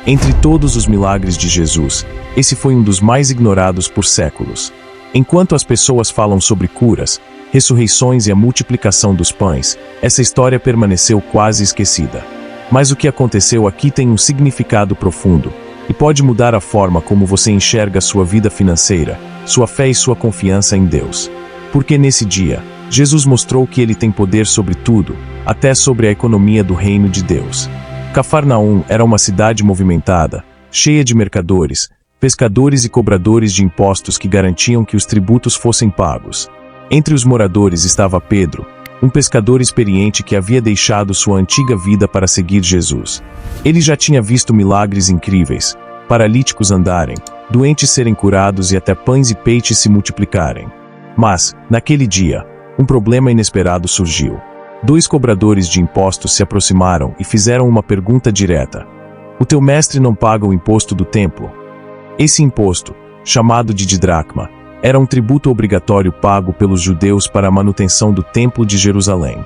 Entre todos os milagres de Jesus, esse foi um dos mais ignorados por séculos. Enquanto as pessoas falam sobre curas, ressurreições e a multiplicação dos pães, essa história permaneceu quase esquecida. Mas o que aconteceu aqui tem um significado profundo, e pode mudar a forma como você enxerga sua vida financeira, sua fé e sua confiança em Deus. Porque nesse dia, Jesus mostrou que ele tem poder sobre tudo, até sobre a economia do reino de Deus. Cafarnaum era uma cidade movimentada, cheia de mercadores, pescadores e cobradores de impostos que garantiam que os tributos fossem pagos. Entre os moradores estava Pedro, um pescador experiente que havia deixado sua antiga vida para seguir Jesus. Ele já tinha visto milagres incríveis, paralíticos andarem, doentes serem curados e até pães e peixes se multiplicarem. Mas, naquele dia, um problema inesperado surgiu. 2 cobradores de impostos se aproximaram e fizeram uma pergunta direta. O teu mestre não paga o imposto do templo? Esse imposto, chamado de didracma, era um tributo obrigatório pago pelos judeus para a manutenção do templo de Jerusalém.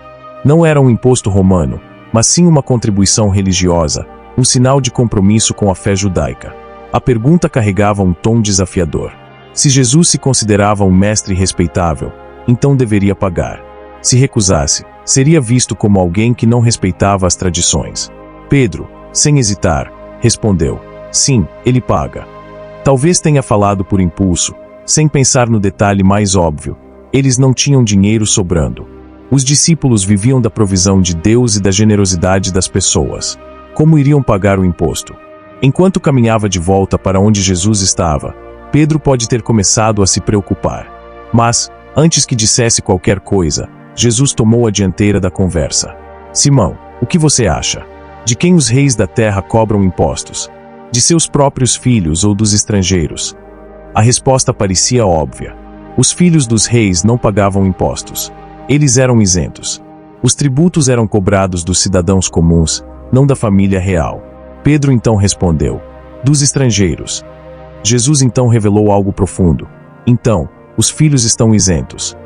Não era um imposto romano, mas sim uma contribuição religiosa, um sinal de compromisso com a fé judaica. A pergunta carregava um tom desafiador. Se Jesus se considerava um mestre respeitável, então deveria pagar. Se recusasse, seria visto como alguém que não respeitava as tradições. Pedro, sem hesitar, respondeu: sim, ele paga. Talvez tenha falado por impulso, sem pensar no detalhe mais óbvio. Eles não tinham dinheiro sobrando. Os discípulos viviam da provisão de Deus e da generosidade das pessoas. Como iriam pagar o imposto? Enquanto caminhava de volta para onde Jesus estava, Pedro pode ter começado a se preocupar. Mas, antes que dissesse qualquer coisa, Jesus tomou a dianteira da conversa. Simão, o que você acha? De quem os reis da terra cobram impostos? De seus próprios filhos ou dos estrangeiros? A resposta parecia óbvia. Os filhos dos reis não pagavam impostos. Eles eram isentos. Os tributos eram cobrados dos cidadãos comuns, não da família real. Pedro então respondeu: dos estrangeiros. Jesus então revelou algo profundo. Então, os filhos estão isentos.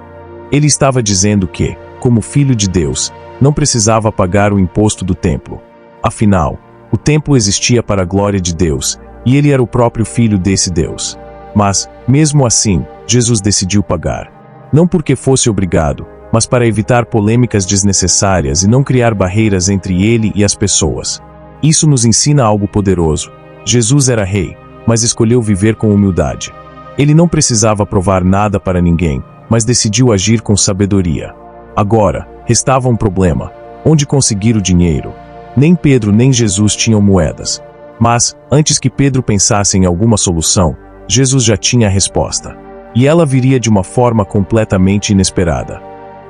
Ele estava dizendo que, como filho de Deus, não precisava pagar o imposto do templo. Afinal, o templo existia para a glória de Deus, e ele era o próprio filho desse Deus. Mas, mesmo assim, Jesus decidiu pagar. Não porque fosse obrigado, mas para evitar polêmicas desnecessárias e não criar barreiras entre ele e as pessoas. Isso nos ensina algo poderoso. Jesus era rei, mas escolheu viver com humildade. Ele não precisava provar nada para ninguém, mas decidiu agir com sabedoria. Agora, restava um problema: onde conseguir o dinheiro? Nem Pedro nem Jesus tinham moedas. Mas, antes que Pedro pensasse em alguma solução, Jesus já tinha a resposta. E ela viria de uma forma completamente inesperada.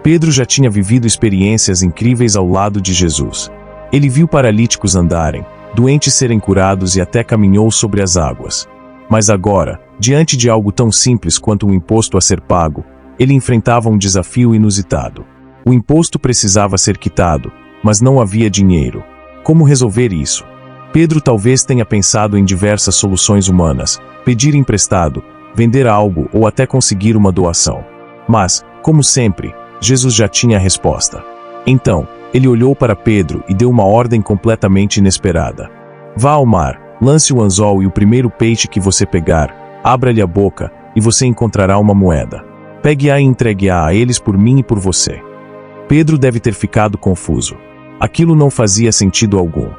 Pedro já tinha vivido experiências incríveis ao lado de Jesus. Ele viu paralíticos andarem, doentes serem curados e até caminhou sobre as águas. Mas agora, diante de algo tão simples quanto um imposto a ser pago, ele enfrentava um desafio inusitado. O imposto precisava ser quitado, mas não havia dinheiro. Como resolver isso? Pedro talvez tenha pensado em diversas soluções humanas: pedir emprestado, vender algo ou até conseguir uma doação. Mas, como sempre, Jesus já tinha a resposta. Então, ele olhou para Pedro e deu uma ordem completamente inesperada. Vá ao mar, lance o anzol e o primeiro peixe que você pegar, abra-lhe a boca, e você encontrará uma moeda. Pegue-a e entregue-a a eles por mim e por você. Pedro deve ter ficado confuso. Aquilo não fazia sentido algum.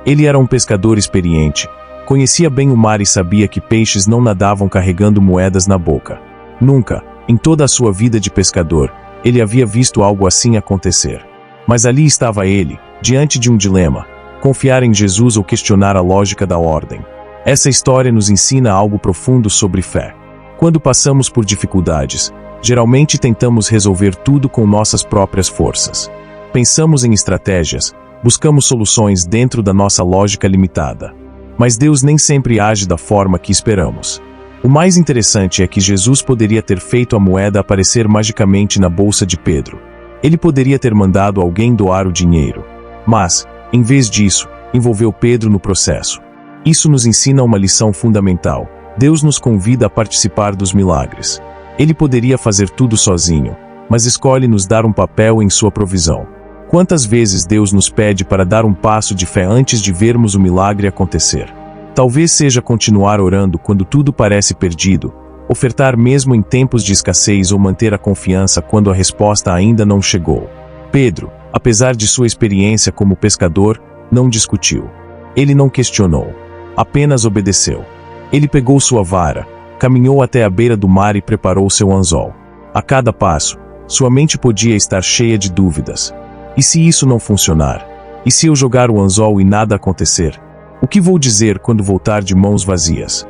Ele era um pescador experiente, conhecia bem o mar e sabia que peixes não nadavam carregando moedas na boca. Nunca, em toda a sua vida de pescador, ele havia visto algo assim acontecer. Mas ali estava ele, diante de um dilema: confiar em Jesus ou questionar a lógica da ordem. Essa história nos ensina algo profundo sobre fé. Quando passamos por dificuldades, geralmente tentamos resolver tudo com nossas próprias forças. Pensamos em estratégias, buscamos soluções dentro da nossa lógica limitada. Mas Deus nem sempre age da forma que esperamos. O mais interessante é que Jesus poderia ter feito a moeda aparecer magicamente na bolsa de Pedro. Ele poderia ter mandado alguém doar o dinheiro. Mas, em vez disso, envolveu Pedro no processo. Isso nos ensina uma lição fundamental. Deus nos convida a participar dos milagres. Ele poderia fazer tudo sozinho, mas escolhe nos dar um papel em sua provisão. Quantas vezes Deus nos pede para dar um passo de fé antes de vermos o milagre acontecer? Talvez seja continuar orando quando tudo parece perdido, ofertar mesmo em tempos de escassez ou manter a confiança quando a resposta ainda não chegou. Pedro, apesar de sua experiência como pescador, não discutiu. Ele não questionou. Apenas obedeceu. Ele pegou sua vara, caminhou até a beira do mar e preparou seu anzol. A cada passo, sua mente podia estar cheia de dúvidas. E se isso não funcionar? E se eu jogar o anzol e nada acontecer? O que vou dizer quando voltar de mãos vazias?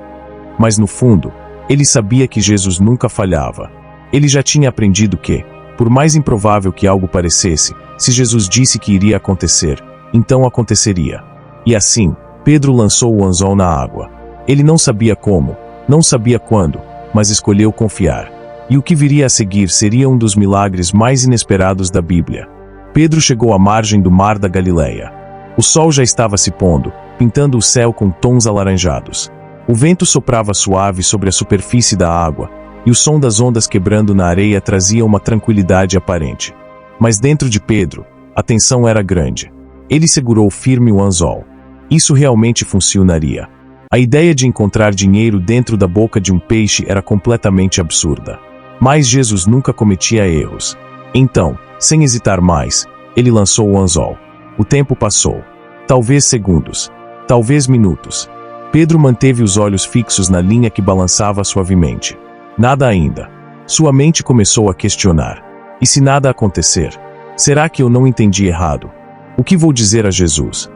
Mas no fundo, ele sabia que Jesus nunca falhava. Ele já tinha aprendido que, por mais improvável que algo parecesse, se Jesus disse que iria acontecer, então aconteceria. E assim, Pedro lançou o anzol na água. Ele não sabia como, não sabia quando, mas escolheu confiar. E o que viria a seguir seria um dos milagres mais inesperados da Bíblia. Pedro chegou à margem do mar da Galileia. O sol já estava se pondo, pintando o céu com tons alaranjados. O vento soprava suave sobre a superfície da água, e o som das ondas quebrando na areia trazia uma tranquilidade aparente. Mas dentro de Pedro, a tensão era grande. Ele segurou firme o anzol. Isso realmente funcionaria. A ideia de encontrar dinheiro dentro da boca de um peixe era completamente absurda. Mas Jesus nunca cometia erros. Então, sem hesitar mais, ele lançou o anzol. O tempo passou. Talvez segundos. Talvez minutos. Pedro manteve os olhos fixos na linha que balançava suavemente. Nada ainda. Sua mente começou a questionar. E se nada acontecer? Será que eu não entendi errado? O que vou dizer a Jesus?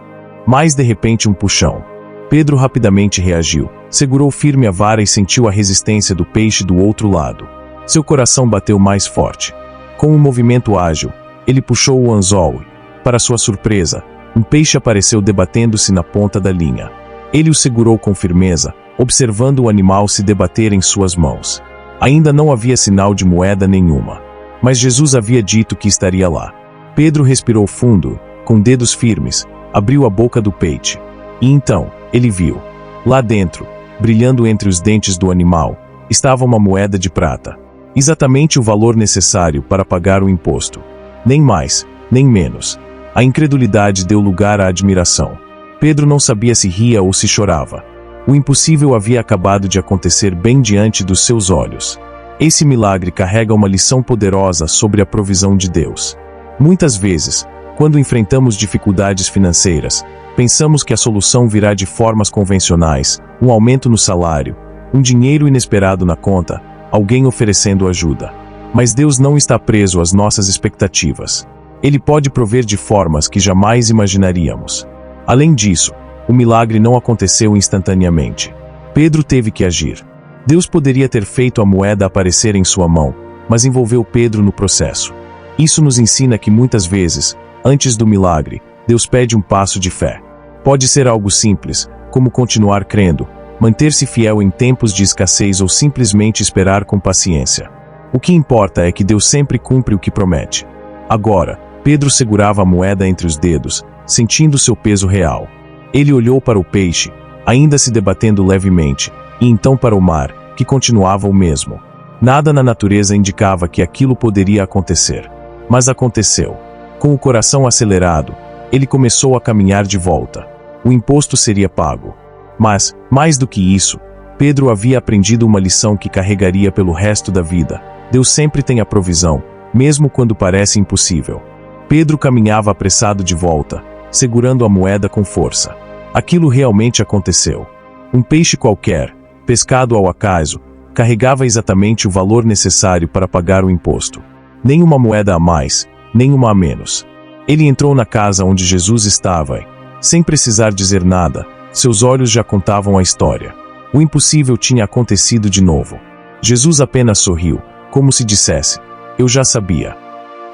Mas de repente um puxão. Pedro rapidamente reagiu, segurou firme a vara e sentiu a resistência do peixe do outro lado. Seu coração bateu mais forte. Com um movimento ágil, ele puxou o anzol e, para sua surpresa, um peixe apareceu debatendo-se na ponta da linha. Ele o segurou com firmeza, observando o animal se debater em suas mãos. Ainda não havia sinal de moeda nenhuma. Mas Jesus havia dito que estaria lá. Pedro respirou fundo, com dedos firmes, abriu a boca do peixe. E então, ele viu. Lá dentro, brilhando entre os dentes do animal, estava uma moeda de prata. Exatamente o valor necessário para pagar o imposto. Nem mais, nem menos. A incredulidade deu lugar à admiração. Pedro não sabia se ria ou se chorava. O impossível havia acabado de acontecer bem diante dos seus olhos. Esse milagre carrega uma lição poderosa sobre a provisão de Deus. Muitas vezes, quando enfrentamos dificuldades financeiras, pensamos que a solução virá de formas convencionais, um aumento no salário, um dinheiro inesperado na conta, alguém oferecendo ajuda. Mas Deus não está preso às nossas expectativas. Ele pode prover de formas que jamais imaginaríamos. Além disso, o milagre não aconteceu instantaneamente. Pedro teve que agir. Deus poderia ter feito a moeda aparecer em sua mão, mas envolveu Pedro no processo. Isso nos ensina que muitas vezes, antes do milagre, Deus pede um passo de fé. Pode ser algo simples, como continuar crendo, manter-se fiel em tempos de escassez ou simplesmente esperar com paciência. O que importa é que Deus sempre cumpre o que promete. Agora, Pedro segurava a moeda entre os dedos, sentindo seu peso real. Ele olhou para o peixe, ainda se debatendo levemente, e então para o mar, que continuava o mesmo. Nada na natureza indicava que aquilo poderia acontecer. Mas aconteceu. Com o coração acelerado, ele começou a caminhar de volta. O imposto seria pago. Mas, mais do que isso, Pedro havia aprendido uma lição que carregaria pelo resto da vida. Deus sempre tem a provisão, mesmo quando parece impossível. Pedro caminhava apressado de volta, segurando a moeda com força. Aquilo realmente aconteceu. Um peixe qualquer, pescado ao acaso, carregava exatamente o valor necessário para pagar o imposto. Nem uma moeda a mais, nem uma a menos. Ele entrou na casa onde Jesus estava e, sem precisar dizer nada, seus olhos já contavam a história. O impossível tinha acontecido de novo. Jesus apenas sorriu, como se dissesse: "Eu já sabia."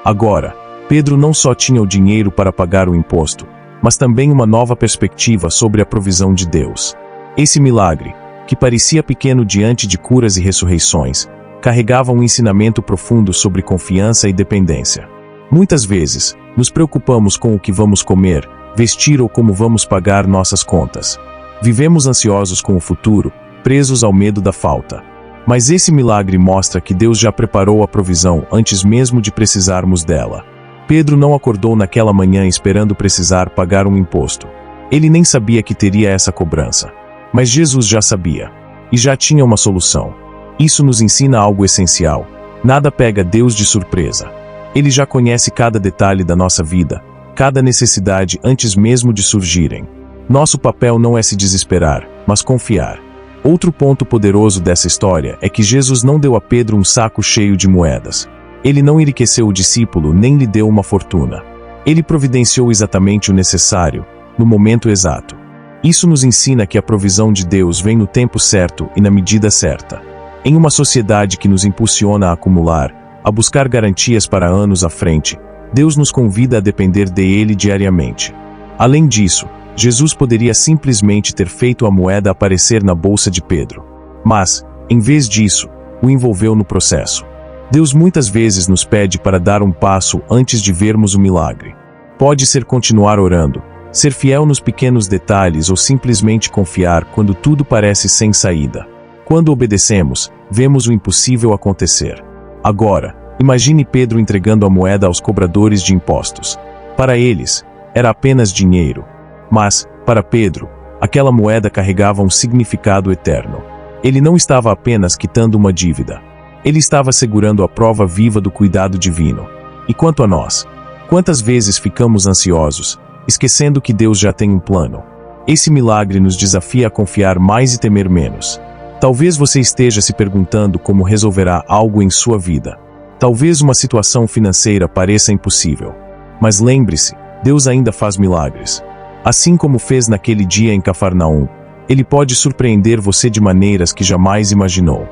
Agora, Pedro não só tinha o dinheiro para pagar o imposto, mas também uma nova perspectiva sobre a provisão de Deus. Esse milagre, que parecia pequeno diante de curas e ressurreições, carregava um ensinamento profundo sobre confiança e dependência. Muitas vezes, nos preocupamos com o que vamos comer, vestir ou como vamos pagar nossas contas. Vivemos ansiosos com o futuro, presos ao medo da falta. Mas esse milagre mostra que Deus já preparou a provisão antes mesmo de precisarmos dela. Pedro não acordou naquela manhã esperando precisar pagar um imposto. Ele nem sabia que teria essa cobrança. Mas Jesus já sabia. E já tinha uma solução. Isso nos ensina algo essencial. Nada pega Deus de surpresa. Ele já conhece cada detalhe da nossa vida, cada necessidade antes mesmo de surgirem. Nosso papel não é se desesperar, mas confiar. Outro ponto poderoso dessa história é que Jesus não deu a Pedro um saco cheio de moedas. Ele não enriqueceu o discípulo nem lhe deu uma fortuna. Ele providenciou exatamente o necessário, no momento exato. Isso nos ensina que a provisão de Deus vem no tempo certo e na medida certa. Em uma sociedade que nos impulsiona a acumular, a buscar garantias para anos à frente, Deus nos convida a depender dele diariamente. Além disso, Jesus poderia simplesmente ter feito a moeda aparecer na bolsa de Pedro. Mas, em vez disso, o envolveu no processo. Deus muitas vezes nos pede para dar um passo antes de vermos o milagre. Pode ser continuar orando, ser fiel nos pequenos detalhes ou simplesmente confiar quando tudo parece sem saída. Quando obedecemos, vemos o impossível acontecer. Agora, imagine Pedro entregando a moeda aos cobradores de impostos. Para eles, era apenas dinheiro. Mas, para Pedro, aquela moeda carregava um significado eterno. Ele não estava apenas quitando uma dívida. Ele estava segurando a prova viva do cuidado divino. E quanto a nós? Quantas vezes ficamos ansiosos, esquecendo que Deus já tem um plano? Esse milagre nos desafia a confiar mais e temer menos. Talvez você esteja se perguntando como resolverá algo em sua vida. Talvez uma situação financeira pareça impossível. Mas lembre-se, Deus ainda faz milagres. Assim como fez naquele dia em Cafarnaum, Ele pode surpreender você de maneiras que jamais imaginou.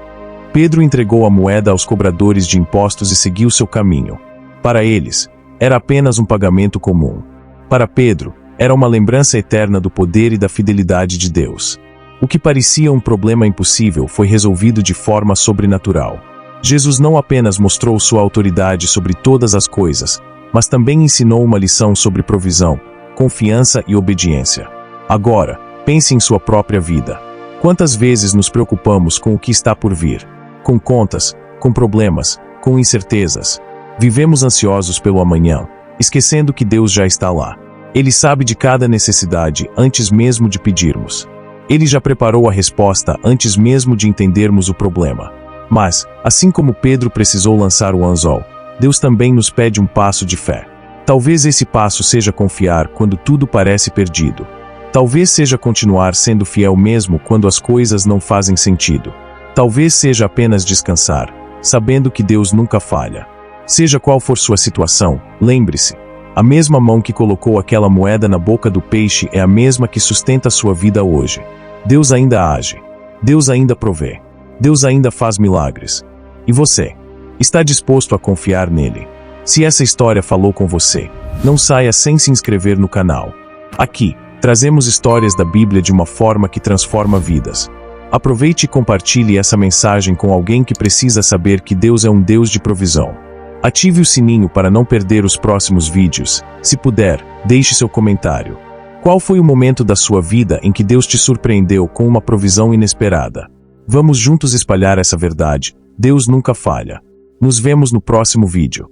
Pedro entregou a moeda aos cobradores de impostos e seguiu seu caminho. Para eles, era apenas um pagamento comum. Para Pedro, era uma lembrança eterna do poder e da fidelidade de Deus. O que parecia um problema impossível foi resolvido de forma sobrenatural. Jesus não apenas mostrou sua autoridade sobre todas as coisas, mas também ensinou uma lição sobre provisão, confiança e obediência. Agora, pense em sua própria vida. Quantas vezes nos preocupamos com o que está por vir? Com contas, com problemas, com incertezas. Vivemos ansiosos pelo amanhã, esquecendo que Deus já está lá. Ele sabe de cada necessidade antes mesmo de pedirmos. Ele já preparou a resposta antes mesmo de entendermos o problema. Mas, assim como Pedro precisou lançar o anzol, Deus também nos pede um passo de fé. Talvez esse passo seja confiar quando tudo parece perdido. Talvez seja continuar sendo fiel mesmo quando as coisas não fazem sentido. Talvez seja apenas descansar, sabendo que Deus nunca falha. Seja qual for sua situação, lembre-se, a mesma mão que colocou aquela moeda na boca do peixe é a mesma que sustenta sua vida hoje. Deus ainda age. Deus ainda provê. Deus ainda faz milagres. E você? Está disposto a confiar nele? Se essa história falou com você, não saia sem se inscrever no canal. Aqui, trazemos histórias da Bíblia de uma forma que transforma vidas. Aproveite e compartilhe essa mensagem com alguém que precisa saber que Deus é um Deus de provisão. Ative o sininho para não perder os próximos vídeos. Se puder, deixe seu comentário. Qual foi o momento da sua vida em que Deus te surpreendeu com uma provisão inesperada? Vamos juntos espalhar essa verdade. Deus nunca falha. Nos vemos no próximo vídeo.